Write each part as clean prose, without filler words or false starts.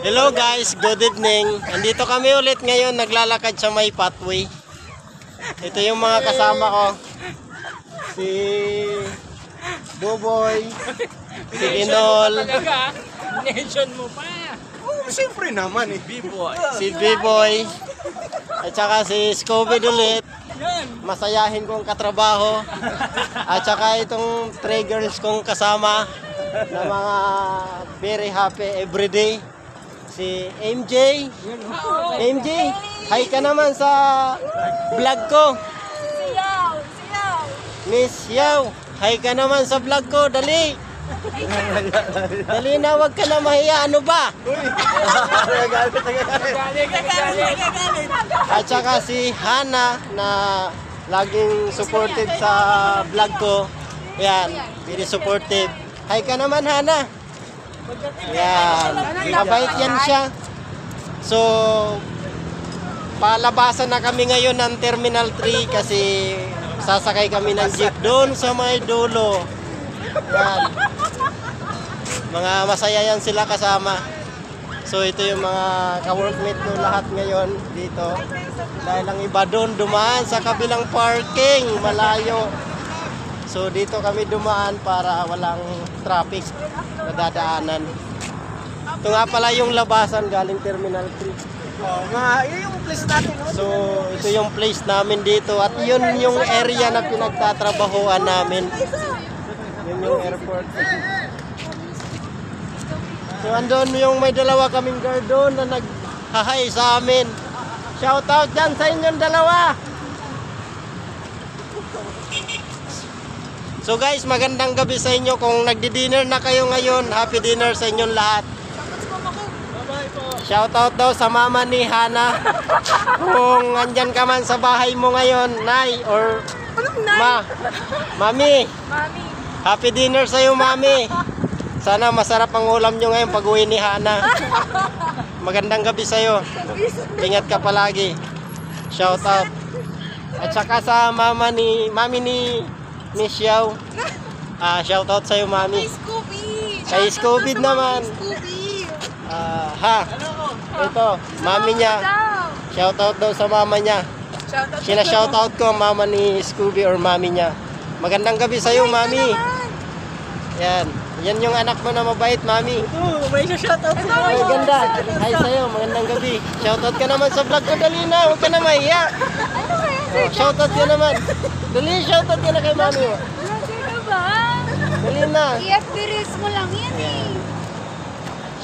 Hello guys, good evening. Andito kami ulit ngayon, naglalakad sa may pathway. Ito yung mga kasama ko. Si Buboy, si Inol, Mention mo pa. Oh, siyempre naman eh. B-boy. si Biboy, at saka si Scooby ulit. Yan. Masayahin kong katrabaho. At saka itong 3 girls kong kasama na mga very happy everyday. Si MJ. MJ, hi ka naman sa vlog ko. Siyaw! Siyaw! Miss Yaw, hi ka naman sa vlog ko. Dali. Dali na, wag ka na mahiya. Ano ba? At saka si Hana na laging supportive sa vlog ko. Yan, very supportive. Hi ka naman, Hana. Yan, mabait yan siya. So, palabasan na kami ngayon ng Terminal 3 kasi sasakay kami ng jeep doon sa may dulo. Yan. Mga masaya yan sila kasama. So, ito yung mga ka-workmate ko lahat ngayon dito. Dahil ang iba doon dumaan sa kabilang parking, malayo. So, dito kami dumaan para walang traffic na dadaanan. Ito nga pala yung labasan galing Terminal 3. Oh, yun yung place natin. No? So, ito yung place namin dito at yun yung area na pinagtatrabahuan namin. Yun yung airport. So, andun yung may dalawa kaming guard doon na naghahay sa amin. Shout out dyan sa inyong dalawa! So guys, magandang gabi sa inyo. Kung nagdi-dinner na kayo ngayon, happy dinner sa inyong lahat. Shout out daw sa mama ni Hana. Kung andyan ka man sa bahay mo ngayon, Nay or Mami. Mami! Happy dinner sa iyo, Mami. Sana masarap ang ulam nyo ngayon pag uwi ni Hana. Magandang gabi sa iyo. Ingat ka palagi. Shout out. At saka sa mami ni Miss Yaw. Shout out sa iyo, Mami. Kay Scooby! Kay Scooby naman. Scooby! Ito, Mami niya. Shout out daw sa mama niya. Shout out ko ang mama ni Scooby or Mami niya. Magandang gabi sa iyo, Mami. Yan. Yan yung anak mo na mabait, Mami. May shoutout sa Ay, ganda. Hi sa'yo, magandang gabi. Shoutout ka naman sa vlog ko, dali na. Huwag ka na mahiya. Shoutout ka naman. Dali, shoutout ka na kay Mami mo. Sino ba? Dali na. EFB Reels mo lang yan eh.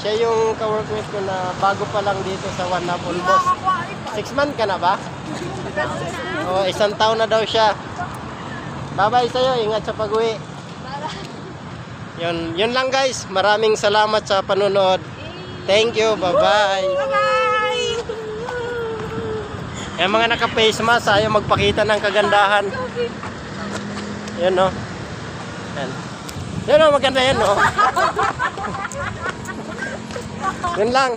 Siya yung ka-workmate ko na bago pa lang dito sa One Up Almost. 6 months ka na ba? O, 1 taon na daw siya. Bye-bye sa'yo. Ingat sa pag-uwi. Yun lang guys. Maraming salamat sa panonood. Thank you. Bye-bye. Bye! Yung mga naka-face mask, ayaw magpakita ng kagandahan. Yan no. Yan. Yan no, maganda yan no. Yan lang.